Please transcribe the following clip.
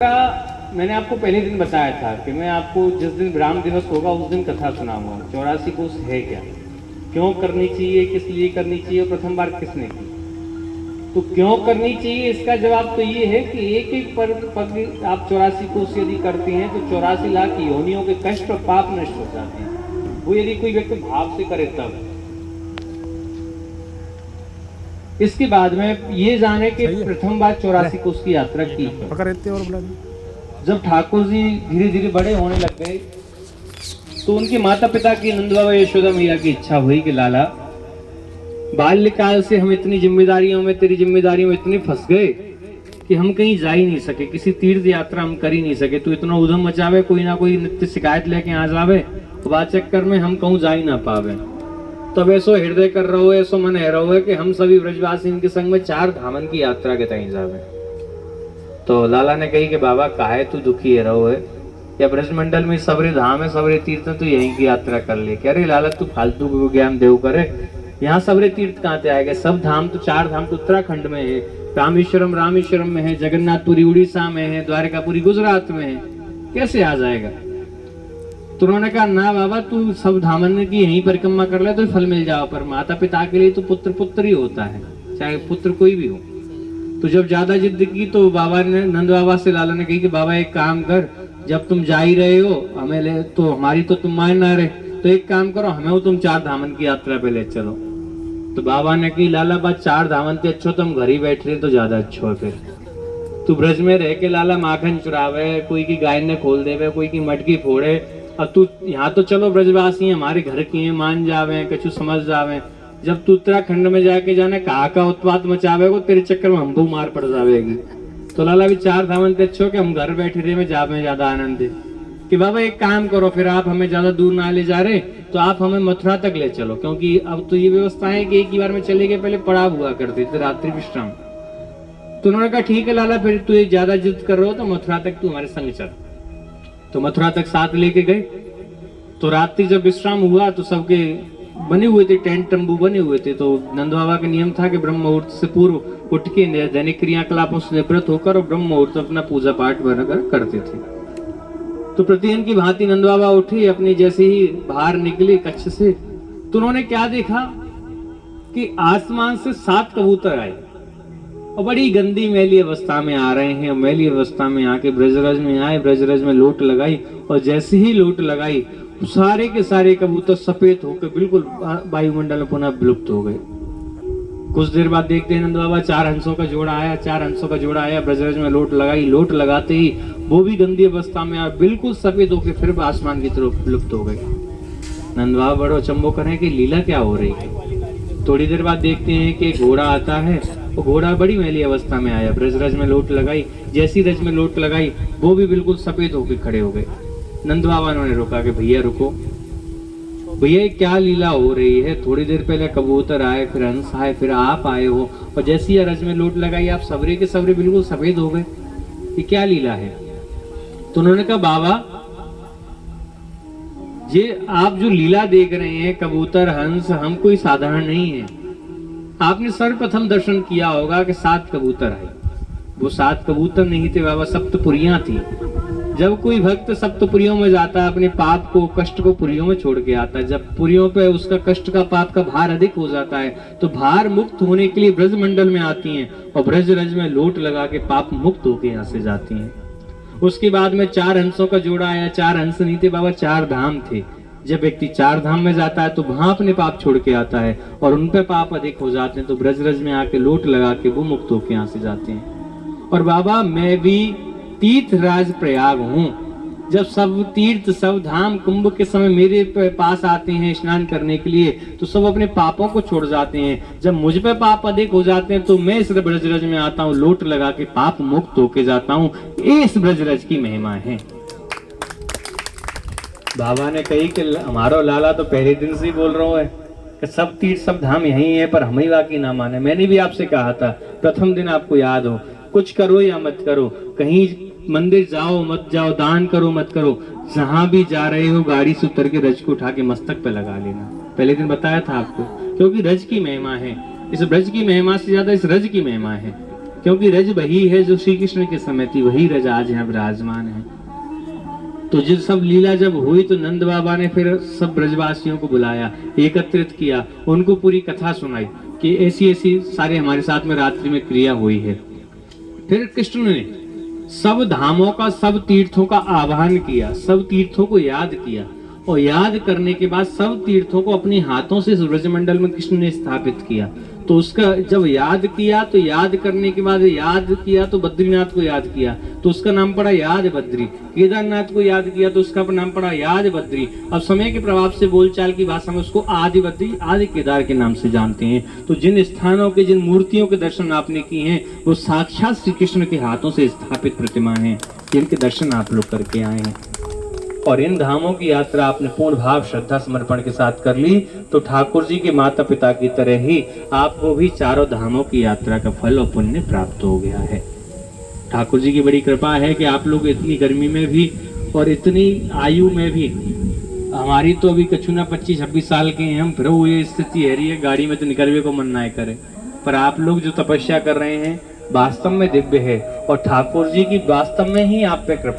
मैंने आपको पहले दिन बताया था कि मैं आपको जिस दिन ब्राह्म दिवस होगा उस दिन कथा सुनाऊंगा। 84 कोष है क्या, क्यों करनी चाहिए, किस लिए करनी चाहिए और प्रथम बार किसने की। तो क्यों करनी चाहिए इसका जवाब तो ये है कि एक एक पग आप 84 कोष यदि करते हैं तो 84 लाख योनियों के कष्ट और पाप नष्ट हो जाते हैं। वो यदि कोई व्यक्ति भाव से करे तब। इसके बाद में ये जाने कि प्रथम बार 84 कोष की यात्रा की जब ठाकुर जी धीरे धीरे बड़े होने लग गए तो उनके माता पिता की नंद बाबा यशोदा मैया की इच्छा हुई कि लाला, बाल्यकाल से हम इतनी जिम्मेदारियों में, तेरी जिम्मेदारियों में इतने फंस गए कि हम कहीं जा ही नहीं सके, किसी तीर्थ यात्रा हम कर ही नहीं सके। तू इतना उधम मचावे, कोई ना कोई नित्य शिकायत लेके आ जावे, तो बात चक्कर में हम कहूँ जा ही ना पावे। तब ऐसो हृदय कर रहो है, ऐसो मन है रहो है कि हम सभी व्रजवासी इनके संग में 4 धामन की यात्रा के तय जावे। तो लाला ने कही कि बाबा काहे तू दुखी है रहो है, या ब्रजमंडल में सबरे धाम है, सबरे तीर्थ है, तू यहीं की यात्रा कर ले। कह रहे लाला तू फालतू को ज्ञान देव करे, यहाँ सबरे तीर्थ कहाँ से आएगा। सब धाम तो 4 धाम तो उत्तराखंड में है, रामेश्वरम में है, जगन्नाथपुरी उड़ीसा में है, द्वारकापुरी गुजरात में है, कैसे आ जाएगा। तो उन्होंने कहा ना बाबा तू सब धामन की यहीं परिक्रमा कर ले तो फल मिल जाओ, पर माता पिता के लिए तो पुत्र पुत्र ही होता है, चाहे पुत्र कोई भी हो। तो जब ज्यादा जिद की तो बाबा ने, नंद बाबा से लाला ने कही कि बाबा एक काम कर, जब तुम जा ही रहे हो हमें ले, तो हमारी तो तुम मान ना रहे, तो एक काम करो हमें वो तुम 4 धामन की यात्रा पे ले चलो। तो बाबा ने कही लाला बात 4 धामन से अच्छो तुम घर ही बैठ रहे तो ज्यादा अच्छो है। फिर तू ब्रज में रह के लाला माखन चुरावे, कोई की गाय ने खोल देवे, कोई की मटकी फोड़े। अब तू यहाँ तो चलो ब्रजवासी है, हमारे घर की है, मान जावे, कछु समझ जावे। जब तू उत्तराखंड में जाके जाने कहा का उत्पात मचावेगो, तेरे चक्कर में हमको मार पड़ जावेगी। तो लाला भी 4 धामन ते अच्छो कि हम घर बैठे रहे में जावे ज्यादा आनंद है। कि बाबा एक काम करो, फिर आप हमें ज्यादा दूर ना ले जा रहे तो आप हमें मथुरा तक ले चलो, क्योंकि अब तो ये व्यवस्था है कि एक ही बार में चले गए, पहले पड़ाव हुआ करते थे रात्रि विश्राम। तो उन्होंने कहा ठीक है लाला, फिर तू ज्यादा जिद कर रहे हो तो मथुरा तक तू हमारे संग चल। तो मथुरा तक साथ लेके गए। तो रात्रि जब विश्राम हुआ तो सबके बने हुए थे टेंट तंबू बने हुए थे। तो नंद बाबा का नियम था कि ब्रह्म मुहूर्त से पूर्व उठ के दैनिक क्रियाकलापों से निवृत्त होकर और ब्रह्म मुहूर्त अपना पूजा पाठ बनाकर करते थे। तो प्रतिदिन की भांति नंद बाबा उठे, अपनी जैसे ही बाहर निकले कच्छ से, तो उन्होंने क्या देखा कि आसमान से 7 कबूतर आए और बड़ी गंदी मैली अवस्था में आ रहे हैं। मैली अवस्था में आके ब्रजरज में आए, ब्रजरज में लोट लगाई और जैसे ही लोट लगाई सारे के सारे कबूतर सफेद होकर बिल्कुल वायुमंडल में पुनः विलुप्त हो गए। कुछ देर बाद देखते हैं नंद बाबा 4 हंसों का जोड़ा आया, 4 हंसों का जोड़ा आया, ब्रजरज में लोट लगाई, लोट लगाते ही वो भी गंदी अवस्था में आया, बिल्कुल सफेद होकर फिर आसमान की तरफ विलुप्त हो गए। नंद बाबा बड़ो अचंभो करें कि लीला क्या हो रही है। थोड़ी देर बाद देखते हैं कि घोड़ा आता है, वो घोड़ा बड़ी मैली अवस्था में आया, ब्रजरज में लोट लगाई, जैसी रज में लोट लगाई वो भी बिल्कुल सफेद होकर खड़े हो गए। नंद बाबा ने रोका कि भैया रुको, भैया क्या लीला हो रही है। थोड़ी देर पहले कबूतर आए, फिर हंस आए, फिर आप आए हो और जैसी रज में लोट लगाई आप सबरे के सबरे बिल्कुल सफेद हो गए, ये क्या लीला है। तो उन्होंने कहा बाबा ये आप जो लीला देख रहे हैं कबूतर हंस, हम कोई साधारण नहीं है। आपने सर्वप्रथम दर्शन किया होगा कि 7 कबूतर आए, वो 7 कबूतर नहीं थे बाबा, सप्तपुरियां थी। जब कोई भक्त सप्तपुरियों में जाता है अपने पाप को, कष्ट को पुरियों में छोड़ के आता है। जब पुरियों पे उसका कष्ट का, पाप का भार अधिक हो जाता है तो भार मुक्त होने के लिए ब्रज मंडल में आती हैं और ब्रज रज में लोट लगा के पाप मुक्त होके यहाँ से जाती हैं। उसके बाद में 4 हंसों का जोड़ा आया। 4 हंस नहीं थे बाबा, 4 धाम थे। जब व्यक्ति 4 धाम में जाता है तो वहां अपने पाप छोड़ के आता है और उन पे पाप अधिक हो जाते हैं तो ब्रज रज में आके लोट लगा के वो मुक्त होके यहाँ से जाते हैं। और बाबा मैं भी तीर्थराज प्रयाग हूँ। जब सब तीर्थ, सब धाम कुंभ के समय मेरे पास आते हैं स्नान करने के लिए तो सब अपने पापों को छोड़ जाते हैं। जब मुझ पे पाप अधिक हो जाते हैं तो मैं इस ब्रजरज में आता हूँ, लोट लगा के पाप मुक्त होके जाता हूँ। ये इस ब्रजरज की महिमा है। बाबा ने कही कि हमारा लाला तो पहले दिन से ही बोल रहा है कि सब तीर्थ सब धाम यही है, पर हम ही बाकी ना माने। मैंने भी आपसे कहा था प्रथम दिन, आपको याद हो, कुछ करो या मत करो, कहीं मंदिर जाओ मत जाओ, दान करो मत करो, जहां भी जा रहे हो गाड़ी से उतर के रज को उठा के मस्तक पे लगा लेना। पहले दिन बताया था आपको, क्योंकि रज की महिमा है। इस ब्रज की महिमा से ज्यादा इस रज की महिमा है। क्योंकि रज वही है जो श्री कृष्ण के समय थी, वही रज आज यहाँ विराजमान है। तो जिस सब लीला जब हुई तो नंद बाबा ने फिर सब ब्रजवासियों को बुलाया, एकत्रित किया, उनको पूरी कथा सुनाई कि ऐसी ऐसी सारे हमारे साथ में रात्रि में क्रिया हुई है। फिर कृष्ण ने सब धामों का, सब तीर्थों का आह्वान किया, सब तीर्थों को याद किया, और याद करने के बाद सब तीर्थों को अपने हाथों से ब्रजमंडल में कृष्ण ने स्थापित किया। तो उसका जब याद किया तो याद करने के बाद याद किया तो बद्रीनाथ को याद किया तो उसका नाम पड़ा याद बद्री, केदारनाथ को याद किया तो उसका नाम पड़ा याद बद्री। अब समय के प्रभाव से बोलचाल की भाषा में उसको आदि बद्री, आदि केदार के नाम से जानते हैं। तो जिन स्थानों के, जिन मूर्तियों के दर्शन आपने किए हैं वो साक्षात श्री कृष्ण के हाथों से स्थापित प्रतिमा है, जिनके दर्शन आप लोग करके आए हैं। और इन धामों की यात्रा आपने पूर्ण भाव श्रद्धा समर्पण के साथ कर ली तो ठाकुर जी के माता पिता की तरह ही आपको भी चारों धामों की यात्रा का फल और पुण्य प्राप्त हो गया है। ठाकुर जी की बड़ी कृपा है कि आप लोग इतनी गर्मी में भी और इतनी आयु में भी, हमारी तो अभी कछुना 25-26 साल के हैं, हम फिर हुए स्थिति है रही है, गाड़ी में तो निकलने को मन ना करे, पर आप लोग जो तपस्या कर रहे हैं वास्तव में दिव्य है और ठाकुर जी की वास्तव में ही आप पे कृपा